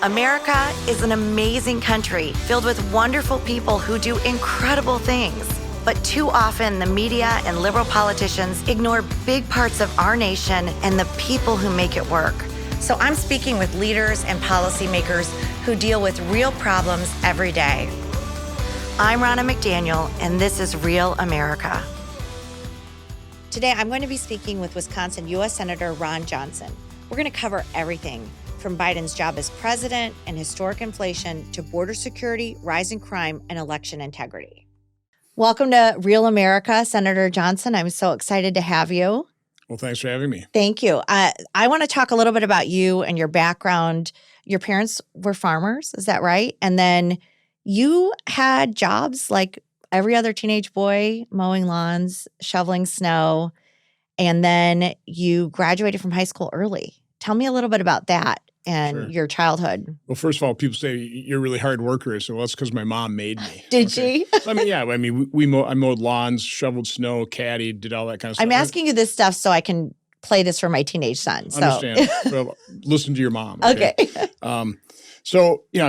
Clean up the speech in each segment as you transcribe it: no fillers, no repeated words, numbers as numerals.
America is an amazing country filled with wonderful people who do incredible things. But too often, the media and liberal politicians ignore big parts of our nation and the people who make it work. So I'm speaking with leaders and policymakers who deal with real problems every day. I'm Ronna McDaniel, and this is Real America. Today, I'm going to be speaking with Wisconsin U.S. Senator Ron Johnson. We're going to cover everything from Biden's job as president and historic inflation to border security, rising crime, and election integrity. Welcome to Real America, Senator Johnson. I'm so excited to have you. Well, thanks for having me. Thank you. I want to talk a little bit about you and your background. Your parents were farmers, is that right? And then you had jobs like every other teenage boy, mowing lawns, shoveling snow, and then you graduated from high school early. Tell me a little bit about that and your childhood. Well, first of all, people say you're a really hard worker. So that's because my mom made me. Did she? So, I mowed lawns, shoveled snow, caddied, did all that kind of stuff. I'm asking you this stuff so I can play this for my teenage son. So. Understand. Well, listen to your mom. Okay. I'm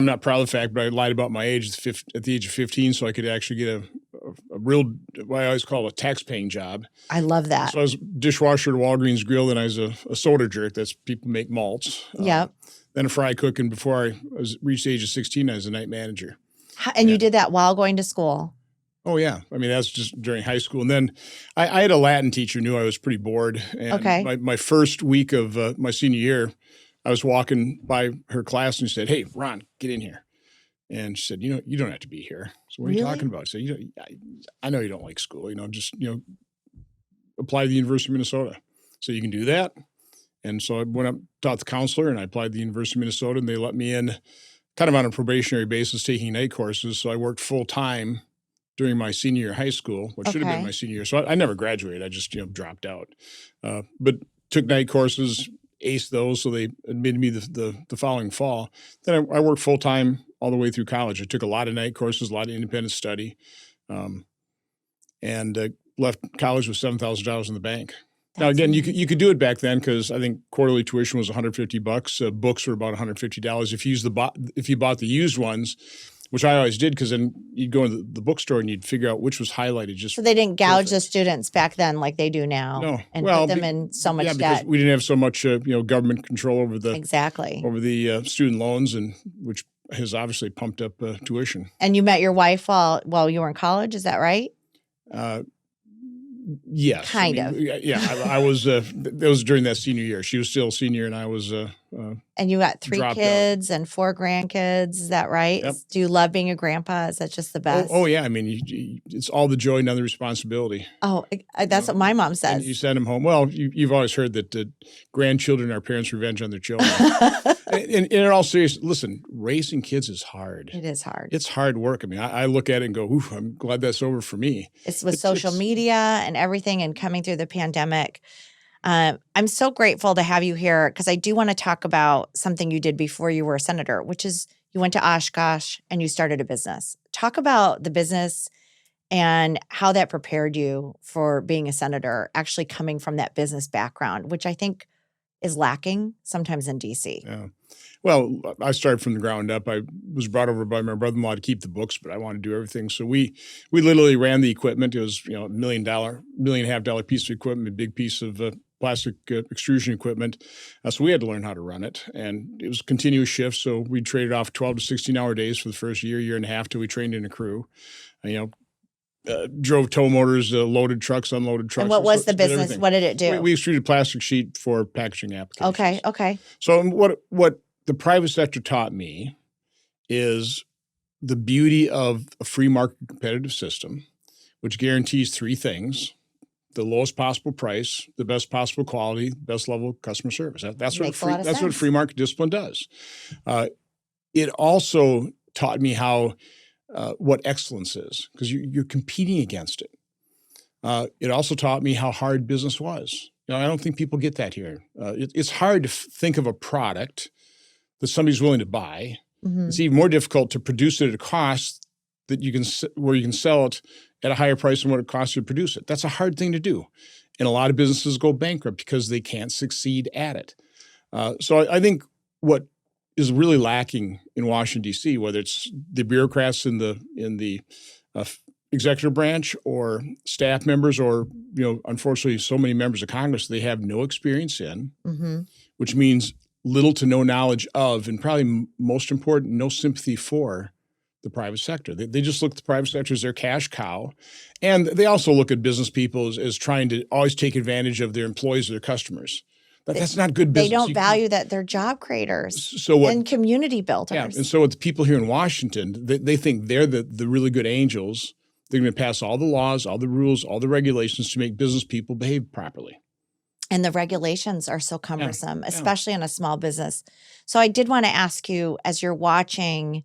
not proud of the fact, but I lied about my age at the age of 15 so I could actually get a real, what I always call a tax-paying job. I love that. So I was a dishwasher at Walgreens Grill, and I was a soda jerk. That's people make malts. Yep. Then a fry cook, and before I reached the age of 16, I was a night manager. And you did that while going to school? Oh, yeah. I mean, that's just during high school. And then I had a Latin teacher who knew I was pretty bored. And my first week of my senior year, I was walking by her class and she said, "Hey, Ron, get in here." And she said, "You don't have to be here." So what are you talking about? I said, I know you don't like school. Just apply to the University of Minnesota. So you can do that. And so I went up, taught the counselor, and I applied to the University of Minnesota, and they let me in kind of on a probationary basis taking night courses. So I worked full time during my senior year of high school, what should have been my senior year. So I never graduated. I just, dropped out. But took night courses, aced those, so they admitted me the following fall. Then I worked full time all the way through college. I took a lot of night courses, a lot of independent study, and left college with $7,000 in the bank. Now, again, you could do it back then because I think quarterly tuition was $150. Books were about $150. If you bought the used ones, which I always did, because then you'd go into the bookstore and you'd figure out which was highlighted. So they didn't gouge the students back then like they do now. No. And put them in so much debt. Because we didn't have so much government control over the student loans, and which has obviously pumped up tuition. And you met your wife while you were in college, is that right? Yes. Kind of. Yeah. I was, that was during that senior year. She was still a senior and I was and you got 3 kids and 4 grandkids, is that right? Yep. Do you love being a grandpa? Is that just the best? Oh yeah. I mean, it's all the joy, none of the responsibility. Oh, that's what my mom says. And you send them home. Well, you've always heard that grandchildren are parents' revenge on their children. and in all seriousness, listen, raising kids is hard. It is hard. It's hard work. I mean, I look at it and go, ooh, I'm glad that's over for me. It's with social media and everything and coming through the pandemic. I'm so grateful to have you here because I do want to talk about something you did before you were a senator, which is you went to Oshkosh and you started a business. Talk about the business and how that prepared you for being a senator, actually coming from that business background, which I think is lacking sometimes in D.C. Yeah. Well, I started from the ground up. I was brought over by my brother-in-law to keep the books, but I wanted to do everything. So we literally ran the equipment. It was $1.5 million piece of equipment, a big piece of plastic extrusion equipment. So we had to learn how to run it, and it was continuous shifts. So we traded off 12 to 16-hour days for the first year and a half till we trained in a crew. Drove tow motors, loaded trucks, unloaded trucks. And what was the business? What did it do? We extruded plastic sheet for packaging applications. Okay. So what the private sector taught me is the beauty of a free market competitive system, which guarantees 3 things: the lowest possible price, the best possible quality, best level of customer service. That's what free market discipline does. It also taught me what excellence is, because you're competing against it. It also taught me how hard business was. I don't think people get that here. It's hard to think of a product that somebody's willing to buy. Mm-hmm. It's even more difficult to produce it at a cost that where you can sell it at a higher price than what it costs you to produce it. That's a hard thing to do. And a lot of businesses go bankrupt because they can't succeed at it. So I think what is really lacking in Washington, D.C., whether it's the bureaucrats in the executive branch or staff members or, unfortunately, so many members of Congress they have no experience in, which means little to no knowledge of, and probably most important, no sympathy for the private sector. They just look at the private sector as their cash cow. And they also look at business people as trying to always take advantage of their employees or their customers. That's not good business. They don't value that they're job creators and community builders. Yeah, and so with the people here in Washington, they think they're the really good angels. They're going to pass all the laws, all the rules, all the regulations to make business people behave properly. And the regulations are so cumbersome, especially in a small business. So I did want to ask you, as you're watching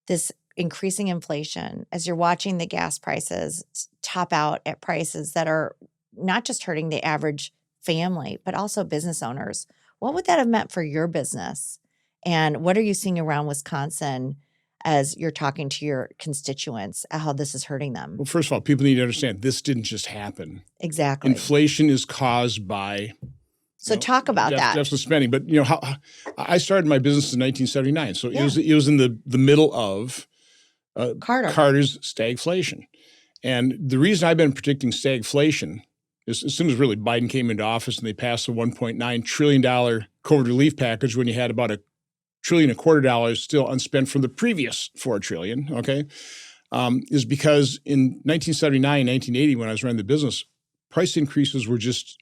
this increasing inflation, as you're watching the gas prices top out at prices that are not just hurting the average family, but also business owners, what would that have meant for your business? And what are you seeing around Wisconsin as you're talking to your constituents, how this is hurting them? Well, first of all, people need to understand this didn't just happen. Exactly. Inflation is caused by talk about that. Deficit spending. But how I started my business in 1979, so it was in the middle of Carter's stagflation. And the reason I've been predicting stagflation is as soon as really Biden came into office and they passed the $1.9 trillion COVID relief package when you had about $1.25 trillion still unspent from the previous $4 trillion, is because in 1979, 1980, when I was running the business, price increases were just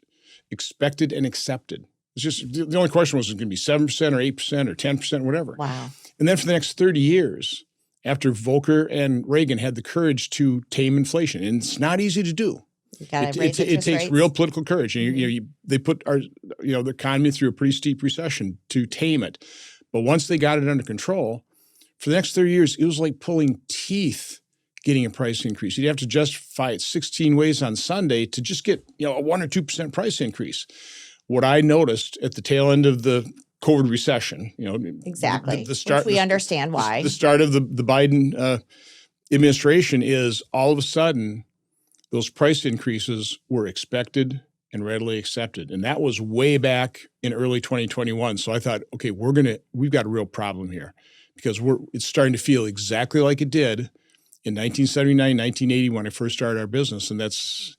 expected and accepted. It's just the only question was it going to be 7% or 8% or 10%, whatever. Wow. And then for the next 30 years, after Volcker and Reagan had the courage to tame inflation, and it's not easy to do. It takes real political courage. And they put the economy through a pretty steep recession to tame it. But once they got it under control, for the next 30 years, it was like pulling teeth getting a price increase. You'd have to justify it 16 ways on Sunday to just get a 1 or 2% price increase. What I noticed at the tail end of the COVID recession, exactly, the start, which we understand why. The start of the Biden administration is all of a sudden those price increases were expected and readily accepted. And that was way back in early 2021. So I thought, okay, we've got a real problem here because it's starting to feel exactly like it did in 1979, 1980 when I first started our business. And it's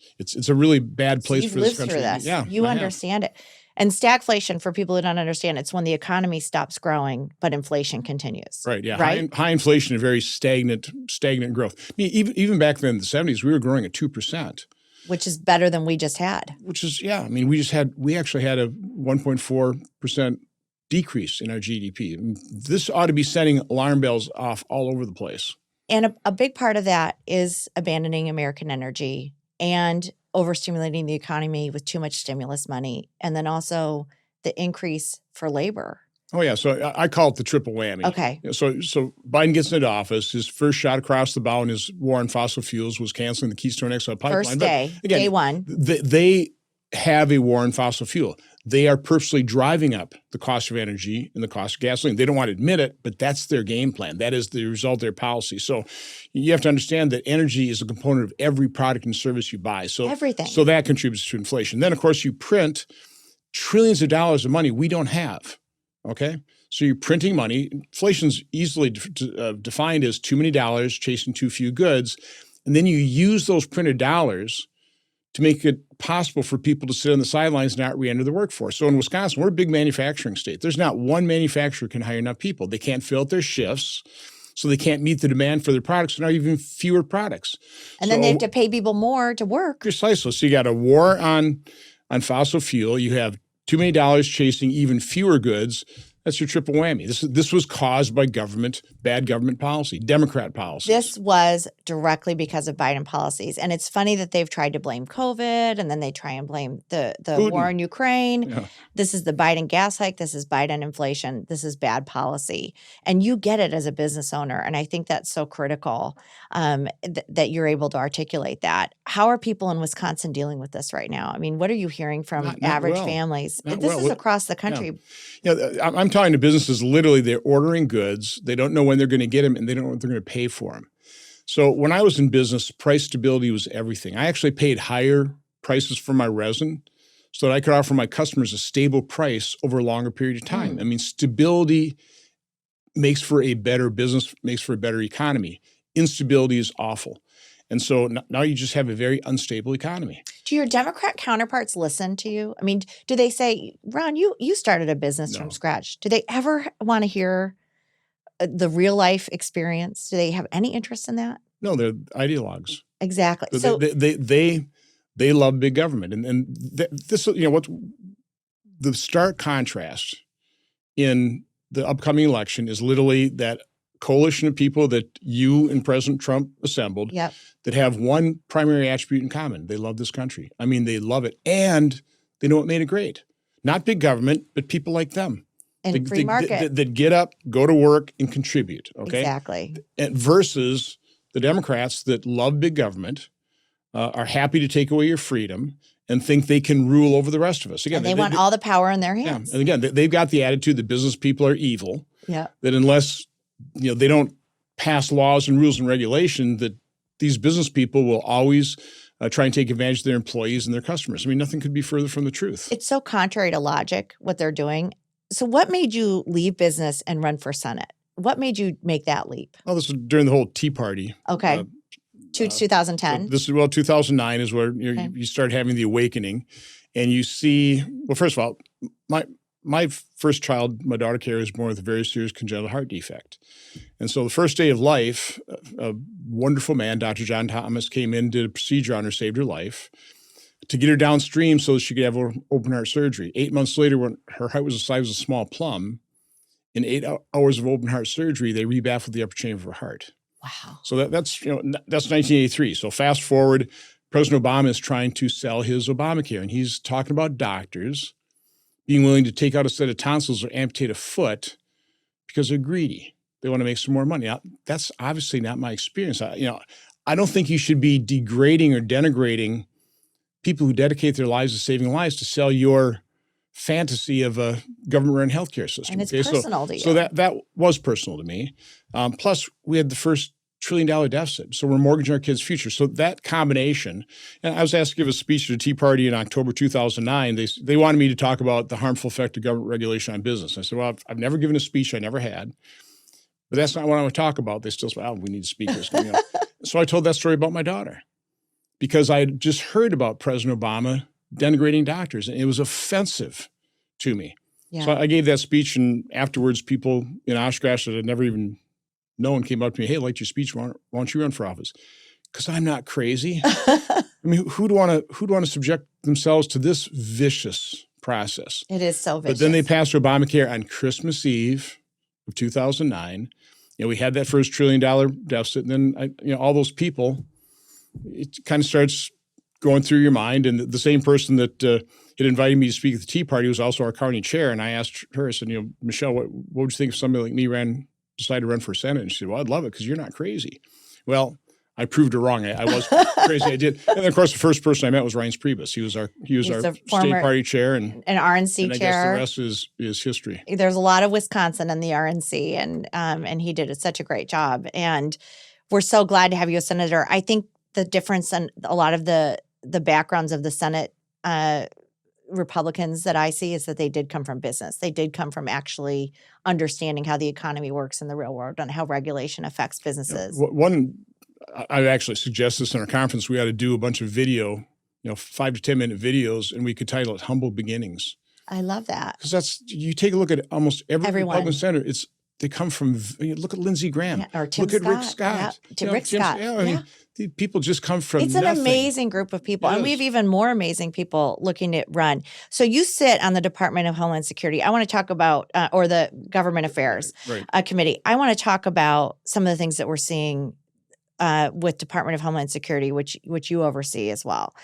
a really bad place for this country. Through this. Yeah, you understand it. And stagflation, for people who don't understand, it's when the economy stops growing, but inflation continues. Right, yeah. Right? High inflation and very stagnant growth. I mean, even back then in the 70s, we were growing at 2%. Which is better than we just had. Which is, I mean, we actually had a 1.4% decrease in our GDP. I mean, this ought to be setting alarm bells off all over the place. And a big part of that is abandoning American energy and overstimulating the economy with too much stimulus money, and then also the increase for labor. Oh, yeah. So I call it the triple whammy. Okay. So Biden gets into office. His first shot across the bow in his war on fossil fuels was canceling the Keystone XL pipeline. First day, again, day one. They have a war on fossil fuel. They are purposely driving up the cost of energy and the cost of gasoline. They don't want to admit it, but that's their game plan. That is the result of their policy. So you have to understand that energy is a component of every product and service you buy. So everything. So that contributes to inflation. Then, of course, you print trillions of dollars of money we don't have. Okay? So you're printing money. Inflation's easily defined as too many dollars chasing too few goods. And then you use those printed dollars to make it possible for people to sit on the sidelines and not re-enter the workforce. So in Wisconsin, we're a big manufacturing state. There's not one manufacturer can hire enough people. They can't fill out their shifts, so they can't meet the demand for their products, and are even fewer products. And then they have to pay people more to work. Precisely. So you got a war on fossil fuel. You have too many dollars chasing even fewer goods. That's your triple whammy. This was caused by bad government policy, Democrat policies. This was directly because of Biden policies. And it's funny that they've tried to blame COVID, and then they try and blame the war in Ukraine. Yeah. This is the Biden gas hike. This is Biden inflation. This is bad policy. And you get it as a business owner. And I think that's so critical that you're able to articulate that. How are people in Wisconsin dealing with this right now? I mean, what are you hearing from average families? This is across the country. I'm talking to businesses, literally, they're ordering goods. They don't know when they're going to get them, and they don't know what they're going to pay for them. So when I was in business, price stability was everything. I actually paid higher prices for my resin so that I could offer my customers a stable price over a longer period of time. I mean, stability makes for a better business, makes for a better economy. Instability is awful. And so now you just have a very unstable economy. Do your Democrat counterparts listen to you? I mean, do they say, Ron, you started a business from scratch. Do they ever want to hear the real life experience? Do they have any interest in that? No, they're ideologues. Exactly. So they love big government. And this, what the stark contrast in the upcoming election is literally that coalition of people that you and President Trump assembled that have one primary attribute in common. They love this country. I mean, they love it. And they know what made it great. Not big government, but people like them. And free market. That get up, go to work, and contribute. Okay? Exactly. And versus the Democrats that love big government, are happy to take away your freedom, and think they can rule over the rest of us. Again, and they want all the power in their hands. Yeah. And again, they've got the attitude that business people are evil. Yeah. That unless they don't pass laws and rules and regulation, that these business people will always try and take advantage of their employees and their customers. I mean, nothing could be further from the truth. It's so contrary to logic what they're doing. So what made you leave business and run for Senate? What made you make that leap? Well, this was during the whole Tea Party. Okay. 2010. So this is 2009 is where you start having the awakening, and you see. Well, first of all, my first child, my daughter Carrie, was born with a very serious congenital heart defect, and so the first day of life, a wonderful man, Dr. John Thomas, came in, did a procedure on her, saved her life, to get her downstream so that she could have open heart surgery. 8 months later, when her heart was the size of a small plum, in 8 hours of open heart surgery, they rebaffled the upper chamber of her heart. Wow. So that's 1983. So fast forward, President Obama is trying to sell his Obamacare, and he's talking about doctors being willing to take out a set of tonsils or amputate a foot because they're greedy. They want to make some more money. Now, that's obviously not my experience. I don't think you should be degrading or denigrating people who dedicate their lives to saving lives to sell your fantasy of a government-run healthcare system. And it's personal to you. So that was personal to me. Plus, we had the first $1 trillion deficit. So we're mortgaging our kids' future. So that combination, and I was asked to give a speech at the Tea Party in October 2009. They wanted me to talk about the harmful effect of government regulation on business. I said, well, I've never given a speech. I never had. But that's not what I want to talk about. They still said, we need speakers. So I told that story about my daughter because I had just heard about President Obama denigrating doctors, and it was offensive to me. Yeah. So I gave that speech, and afterwards, people in Oshkosh that I'd never even known came up to me, hey, I liked your speech. Why don't you run for office? Because I'm not crazy. I mean, who'd want to subject themselves to this vicious process? It is so vicious. But then they passed Obamacare on Christmas Eve of 2009. We had that first $1 trillion deficit, and then all those people, it kind of starts going through your mind. And the same person that had invited me to speak at the Tea Party was also our county chair. And I asked her, I said, Michelle, what would you think if somebody like me decided to run for Senate? And she said, well, I'd love it because you're not crazy. Well, I proved her wrong. I was crazy. I did. And then, of course, the first person I met was Reince Priebus. He was our state party chair and an RNC and I chair. guess the rest is history. There's a lot of Wisconsin in the RNC, and he did such a great job. And we're so glad to have you as Senator. I think the difference in a lot of the backgrounds of the Senate Republicans that I see is that they did come from business. They did come from actually understanding how the economy works in the real world and how regulation affects businesses. I actually suggest this in our conference. We ought to do a bunch of video, 5 to 10 minute videos, and we could title it "Humble Beginnings." I love that because you take a look at almost every Republican senator. They come from. Look at Lindsey Graham. Or Tim Scott. At Rick Scott. Rick Scott. I mean, people just come from. It's nothing. An amazing group of people, and we have even more amazing people looking to run. So you sit on the Department of Homeland Security. I want to talk about, or the Government Affairs Committee. I want to talk about some of the things that we're seeing with Department of Homeland Security, which you oversee as well.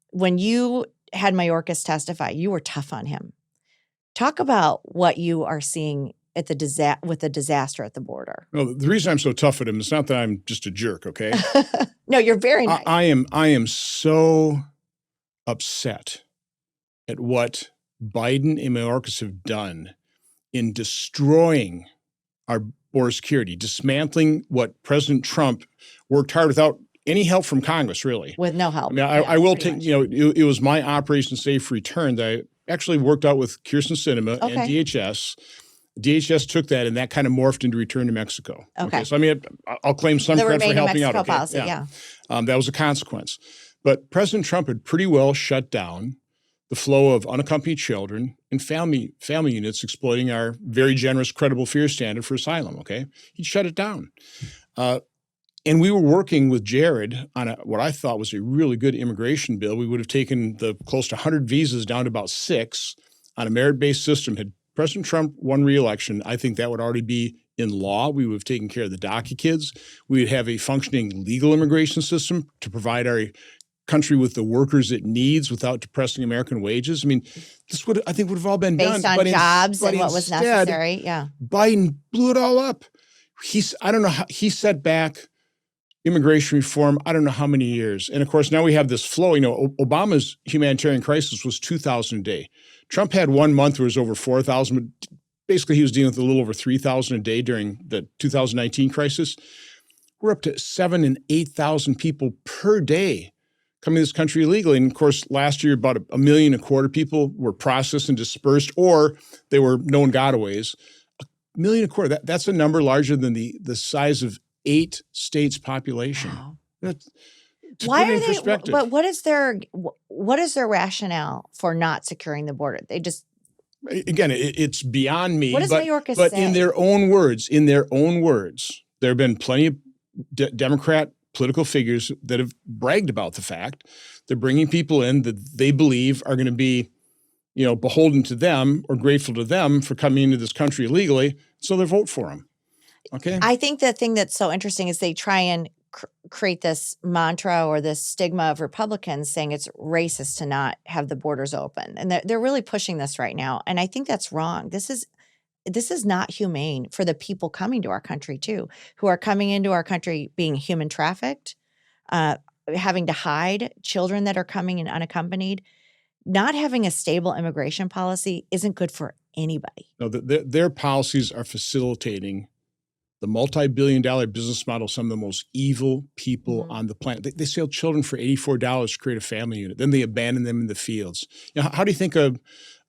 When you had Mayorkas testify, you were tough on him. Talk about what you are seeing at with the disaster at the border. No, the reason I'm so tough at him is not that I'm just a jerk, okay? No, you're very nice. I am so upset at what Biden and Mayorkas have done in destroying our border security, dismantling what President Trump worked hard without any help from Congress, really. With no help. I mean, I will take, it was my Operation Safe Return that I actually worked out with Kirsten Sinema and DHS DHS took that and that kind of morphed into return to Mexico. Okay. So, I mean, I'll claim some credit for helping out. Okay? Policy, yeah. That was a consequence. But President Trump had pretty well shut down the flow of unaccompanied children and family units exploiting our very generous credible fear standard for asylum, okay? He shut it down. And we were working with Jared on what I thought was a really good immigration bill. We would have taken the close to 100 visas down to about 6 on a merit-based system. Had President Trump won re-election, I think that would already be in law. We would have taken care of the DACA kids. We would have a functioning legal immigration system to provide our country with the workers it needs without depressing American wages. I mean, this would have all been based done on jobs and what was necessary. Yeah, Biden blew it all up. I don't know how he set back immigration reform, I don't know how many years. And of course, now we have this flow. You know, Obama's humanitarian crisis was 2,000 a day. Trump had 1 month where it was over 4,000. Basically, he was dealing with a little over 3,000 a day during the 2019 crisis. We're up to 7,000 and 8,000 people per day coming to this country illegally. And of course, last year, about 1.25 million people were processed and dispersed, or they were known gotaways. 1.25 million, that's a number larger than the size of 8 states' population. Wow. Why are they? But what is their rationale for not securing the border? They just it's beyond me. What does New York say? But in their own words, there have been plenty of Democrat political figures that have bragged about the fact they're bringing people in that they believe are going to be, beholden to them or grateful to them for coming into this country illegally, so they vote for them. Okay. I think the thing that's so interesting is they try and create this mantra or this stigma of Republicans saying it's racist to not have the borders open. And they're really pushing this right now. And I think that's wrong. This is not humane for the people coming to our country too, who are coming into our country being human trafficked, having to hide, children that are coming in unaccompanied. Not having a stable immigration policy isn't good for anybody. No, their policies are facilitating the multi-billion-dollar business model, some of the most evil people on the planet. They sell children for $84 to create a family unit. Then they abandon them in the fields. How do you think a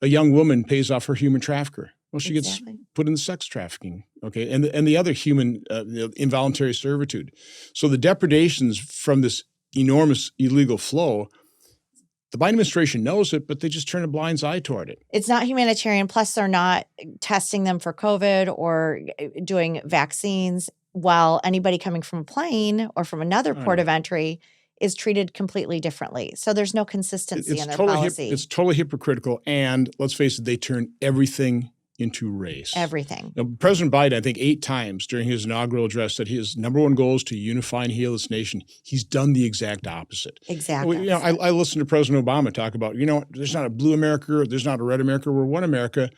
young woman pays off her human trafficker? Well, she gets put in sex trafficking, okay, and the other human involuntary servitude. So the depredations from this enormous illegal flow, the Biden administration knows it, but they just turn a blind eye toward it. It's not humanitarian. Plus, they're not testing them for COVID or doing vaccines, while anybody coming from a plane or from another port of entry is treated completely differently. So there's no consistency in their policy. It's totally hypocritical. And let's face it, they turn everything into race. Everything. President Biden, I think 8 times during his inaugural address, said his number one goal is to unify and heal this nation. He's done the exact opposite. Exactly. I listened to President Obama talk about, there's not a blue America, there's not a red America, we're one America.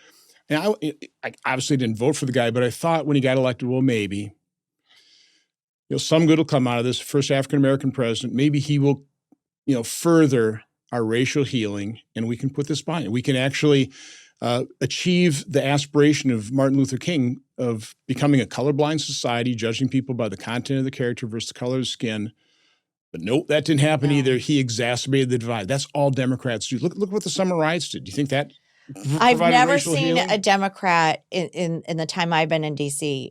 And I obviously didn't vote for the guy, but I thought when he got elected, well, maybe, some good will come out of this. First African-American president, maybe he will, further our racial healing, and we can put this behind. We can actually achieve the aspiration of Martin Luther King of becoming a colorblind society, judging people by the content of the character versus the color of the skin. But nope, that didn't happen either. He exacerbated the divide. That's all Democrats do. Look what the summer riots did. Do you think that I've never seen a Democrat in the time I've been in D.C.,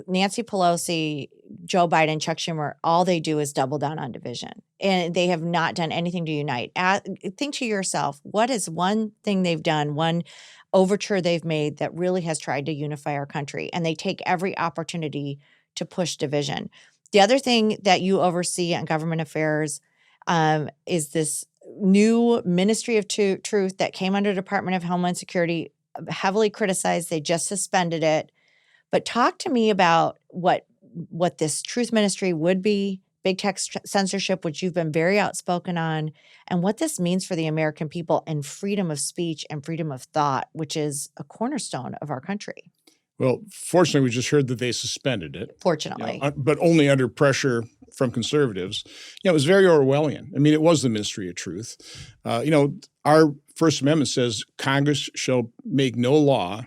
Nancy Pelosi, Joe Biden, Chuck Schumer, all they do is double down on division. And they have not done anything to unite. Think to yourself, what is one thing they've done, one overture they've made that really has tried to unify our country? And they take every opportunity to push division. The other thing that you oversee on government affairs is this new Ministry of Truth that came under Department of Homeland Security, heavily criticized. They just suspended it. But talk to me about what this truth ministry would be, big tech censorship, which you've been very outspoken on, and what this means for the American people and freedom of speech and freedom of thought, which is a cornerstone of our country. Well, fortunately, we just heard that they suspended it. Fortunately. But only under pressure from conservatives. It was very Orwellian. I mean, it was the Ministry of Truth. Our First Amendment says Congress shall make no law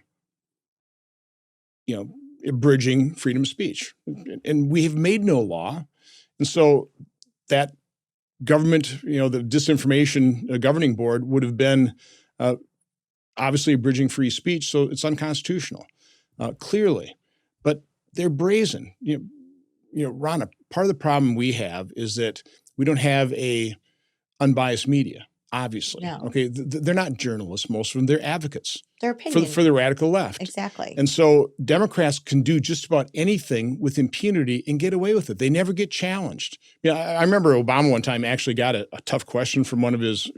abridging freedom of speech. And we have made no law. And so that government, the disinformation governing board would have been obviously abridging free speech. So it's unconstitutional. clearly, but they're brazen. Ron, part of the problem we have is that we don't have a unbiased media. Obviously, No. Okay, they're not journalists. Most of them, they're advocates. Their opinion for the radical left. Exactly. And so Democrats can do just about anything with impunity and get away with it. They never get challenged. I remember Obama one time actually got a tough question from one of his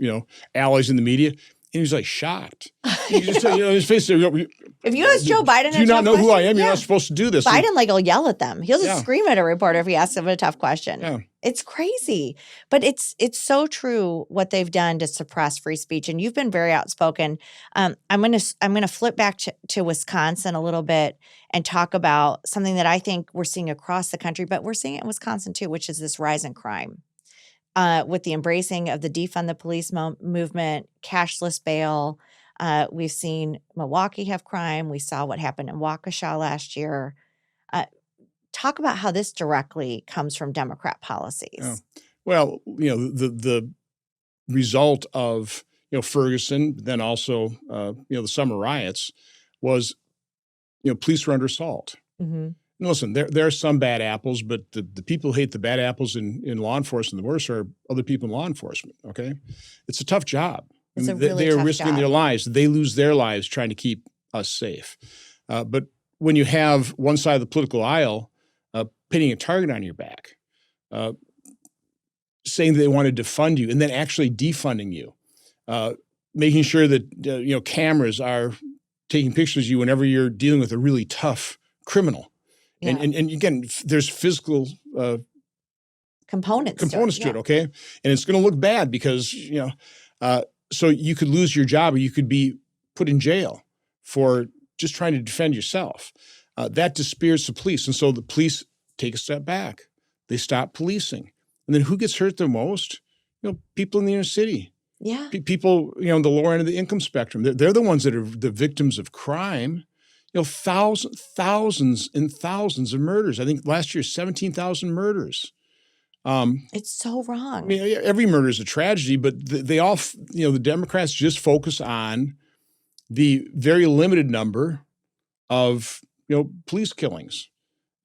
allies in the media, and he was like shocked. He just, his face. If you ask Joe Biden, do you not know who I am? You're not supposed to do this. Biden will yell at them. He'll just scream at a reporter if he asks him a tough question. Yeah. It's crazy, but it's so true what they've done to suppress free speech. And you've been very outspoken. I'm gonna flip back to Wisconsin a little bit and talk about something that I think we're seeing across the country, but we're seeing it in Wisconsin too, which is this rise in crime. With the embracing of the defund the police movement, cashless bail. We've seen Milwaukee have crime. We saw what happened in Waukesha last year. Talk about how this directly comes from Democrat policies. Yeah. Well, the result of Ferguson, then also the summer riots, was police were under assault. Mm-hmm. And listen, there are some bad apples, but the people who hate the bad apples in law enforcement the worst are other people in law enforcement. Okay, it's a tough job. It's a really they are tough risking job. their lives. They lose their lives trying to keep us safe. But when you have one side of the political aisle pinning a target on your back, saying they want to defund you, and then actually defunding you, making sure that cameras are taking pictures of you whenever you're dealing with a really tough criminal, Yeah. and again, there's physical components to it, okay, and it's going to look bad because so you could lose your job or you could be put in jail for just trying to defend yourself. That dispirids the police, and so the police take a step back. They stop policing. And then who gets hurt the most? People in the inner city. Yeah. People, the lower end of the income spectrum. They're the ones that are the victims of crime. Thousands and thousands of murders. I think last year, 17,000 murders. It's so wrong. I mean, every murder is a tragedy, but they all, the Democrats just focus on the very limited number of, police killings.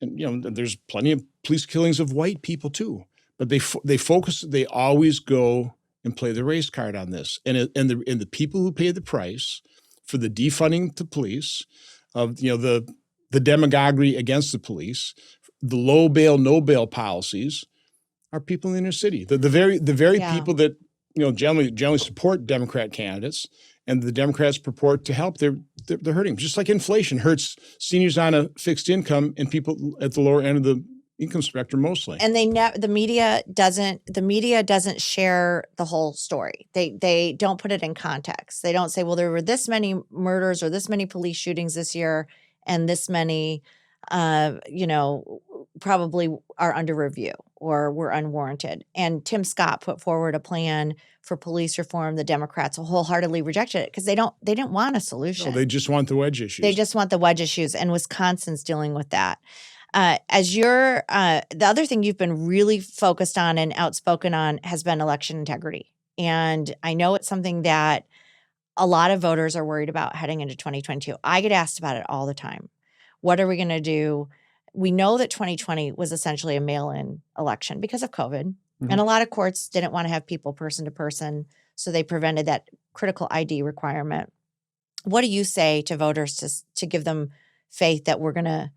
And, there's plenty of police killings of white people too. But they always go and play the race card on this. And the people who pay the price for the defunding the police, of, the demagoguery against the police, the low bail, no bail policies, are people in the inner city. The very people that generally support Democrat candidates, and the Democrats purport to help. They're hurting. Just like inflation hurts seniors on a fixed income and people at the lower end of the income spectrum mostly. And the media doesn't share the whole story. They don't put it in context. They don't say, well, there were this many murders or this many police shootings this year, and this many probably are under review or were unwarranted. And Tim Scott put forward a plan for police reform. The Democrats wholeheartely rejected it because they didn't want a solution. No, they just want the wedge issues. They just want the wedge issues, and Wisconsin's dealing with that. The other thing you've been really focused on and outspoken on has been election integrity. And I know it's something that a lot of voters are worried about heading into 2022. I get asked about it all the time. What are we going to do? We know that 2020 was essentially a mail-in election because of COVID. Mm-hmm. And a lot of courts didn't want to have people person to person, so they prevented that critical ID requirement. What do you say to voters to give them faith that we're going to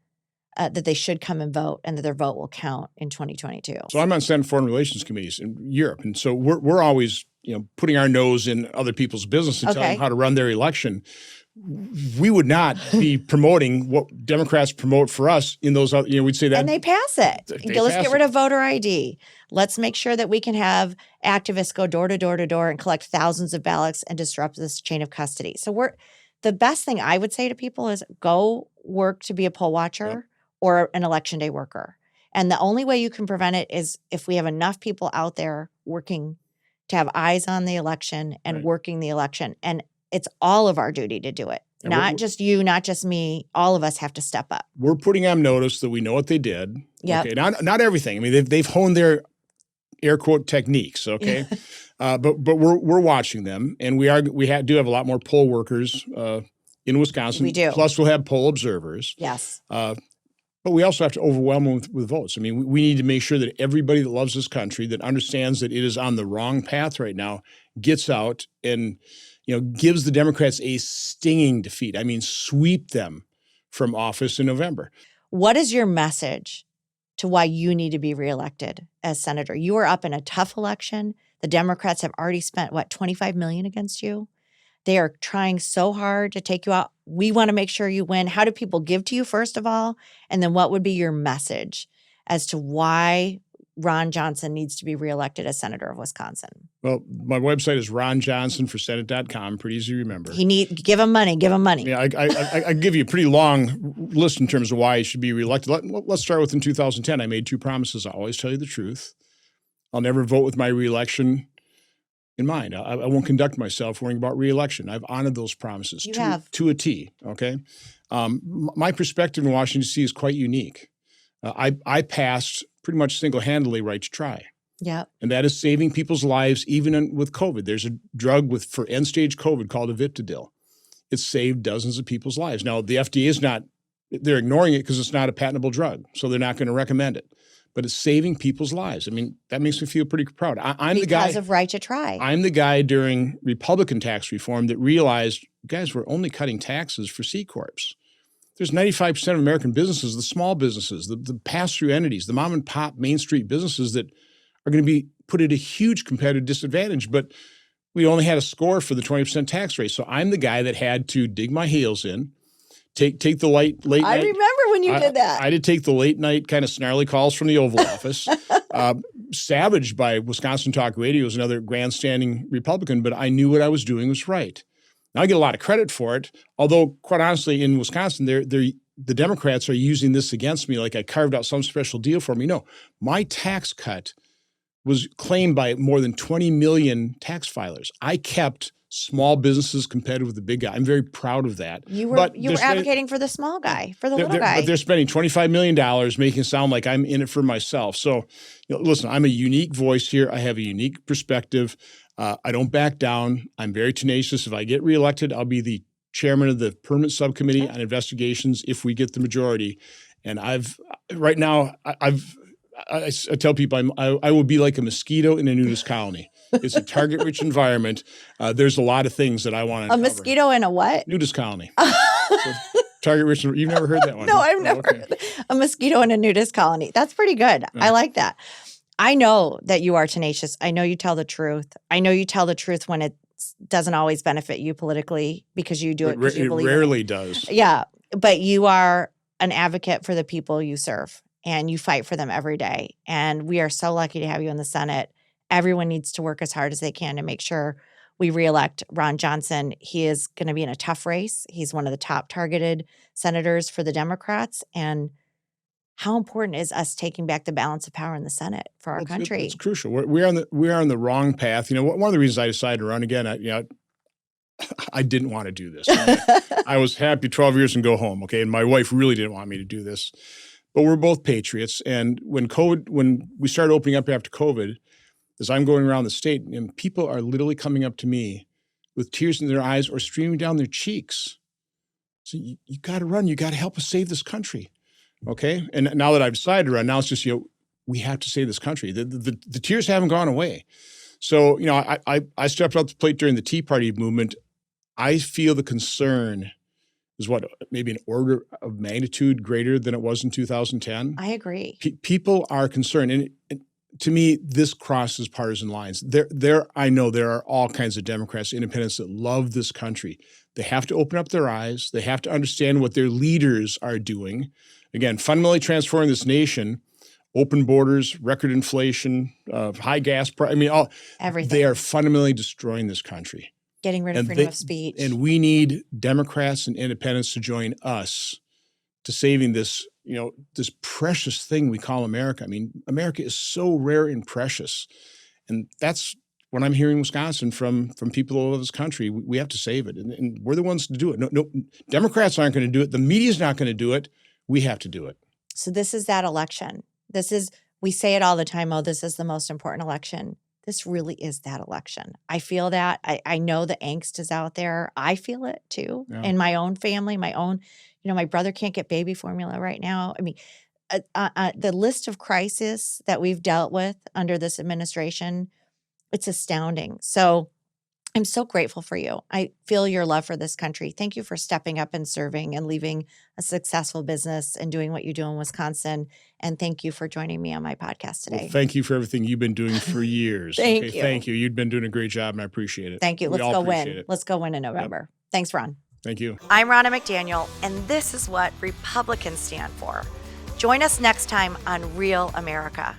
that they should come and vote and that their vote will count in 2022? So I'm on Senate Foreign Relations committees in Europe, and so we're always putting our nose in other people's business and telling them how to run their election. We would not be promoting what Democrats promote for us in those other, we'd say that. And they pass it. Let's get rid of voter ID. Let's make sure that we can have activists go door to door to door and collect thousands of ballots and disrupt this chain of custody. So the best thing I would say to people is go work to be a poll watcher or an election day worker. And the only way you can prevent it is if we have enough people out there working to have eyes on the election and working the election. And it's all of our duty to do it. And not just you, not just me. All of us have to step up. We're putting on notice that we know what they did. Yep. Okay, not everything. I mean, they've honed their air quote techniques. Okay, but we're watching them, and do have a lot more poll workers in Wisconsin. We do. Plus, we'll have poll observers. Yes. But we also have to overwhelm them with votes. I mean, we need to make sure that everybody that loves this country, that understands that it is on the wrong path right now, gets out and, gives the Democrats a stinging defeat. I mean, sweep them from office in November. What is your message to why you need to be reelected as senator? You are up in a tough election. The Democrats have already spent, $25 million against you? They are trying so hard to take you out. We want to make sure you win. How do people give to you, first of all? And then what would be your message as to why Ron Johnson needs to be reelected as senator of Wisconsin? Well, my website is ronjohnsonforsenate.com. Pretty easy to remember. Give him money. Give him money. Yeah, I give you a pretty long list in terms of why he should be reelected. Let's start with in 2010. I made 2 promises. I'll always tell you the truth. I'll never vote with my reelection in mind. I won't conduct myself worrying about reelection. I've honored those promises to a T. Okay, my perspective in Washington D.C. is quite unique. I passed pretty much single-handedly right to try. Yeah, and that is saving people's lives even with COVID. There's a drug for end-stage COVID called Aviptadil. It's saved dozens of people's lives. Now the FDA is not; they're ignoring it because it's not a patentable drug, so they're not going to recommend it. But it's saving people's lives. I mean, that makes me feel pretty proud. I'm the guy. Because of right to try. I'm the guy during Republican tax reform that realized, guys, we're only cutting taxes for C Corps. There's 95% of American businesses, the small businesses, the pass-through entities, the mom and pop Main Street businesses that are going to be put at a huge competitive disadvantage. But we only had a score for the 20% tax rate. So I'm the guy that had to dig my heels in, take the late night. I remember when you did that. I did take the late night kind of snarly calls from the Oval Office. Savaged by Wisconsin Talk Radio as another grandstanding Republican, but I knew what I was doing was right. Now I get a lot of credit for it, although quite honestly in Wisconsin, the Democrats are using this against me like I carved out some special deal for me. No, my tax cut was claimed by more than 20 million tax filers. I kept small businesses competitive with the big guy. I'm very proud of that. You were advocating for the small guy, for the little guy. But they're spending $25 million making it sound like I'm in it for myself. So listen, I'm a unique voice here. I have a unique perspective. I don't back down. I'm very tenacious. If I get reelected, I'll be the chairman of the permanent subcommittee on investigations if we get the majority. And I tell people I will be like a mosquito in a nudist colony. It's a target-rich environment. There's a lot of things that I want to uncover. A mosquito in a what? Nudist colony. So, target-rich. You've never heard that one? No, I've never heard a mosquito in a nudist colony. That's pretty good. I like that. I know that you are tenacious. I know you tell the truth. I know you tell the truth when it doesn't always benefit you politically because you do it because you believe it. It rarely does. Yeah, but you are an advocate for the people you serve, and you fight for them every day. And we are so lucky to have you in the Senate. Everyone needs to work as hard as they can to make sure we reelect Ron Johnson. He is going to be in a tough race. He's one of the top targeted senators for the Democrats. And how important is us taking back the balance of power in the Senate for our country? It's crucial. We're on the wrong path. One of the reasons I decided to run again, I didn't want to do this. I was happy 12 years and go home. Okay, and my wife really didn't want me to do this, but we're both patriots. And when we started opening up after COVID, as I'm going around the state, and people are literally coming up to me with tears in their eyes or streaming down their cheeks. So you got to run. You got to help us save this country. Okay. And now that I've decided to run, now it's just, we have to save this country. The tears haven't gone away. So, I stepped up to the plate during the Tea Party movement. I feel the concern is maybe an order of magnitude greater than it was in 2010. I agree. People are concerned. And to me, this crosses partisan lines. I know there are all kinds of Democrats, independents that love this country. They have to open up their eyes. They have to understand what their leaders are doing. Again, fundamentally transforming this nation, open borders, record inflation, high gas price. Everything. They are fundamentally destroying this country. Getting rid of freedom of speech. And we need Democrats and independents to join us to saving this, this precious thing we call America. America is so rare and precious. And that's what I'm hearing in Wisconsin from people all over this country. We have to save it. And we're the ones to do it. No, Democrats aren't going to do it. The media's not going to do it. We have to do it. So this is that election. We say it all the time, this is the most important election this really is that election. I feel that. I know the angst is out there. I feel it too in my own family, my brother can't get baby formula right now. I mean, the list of crises that we've dealt with under this administration, it's astounding. So I'm so grateful for you. I feel your love for this country. Thank you for stepping up and serving and leaving a successful business and doing what you do in Wisconsin. And thank you for joining me on my podcast today. Well, thank you for everything you've been doing for years. Thank you. Thank you. You've been doing a great job, and I appreciate it. Thank you. We Let's all go appreciate win. it. Let's go win in November. Yep. Thanks, Ron. Thank you. I'm Ronna McDaniel, and this is what Republicans stand for. Join us next time on Real America.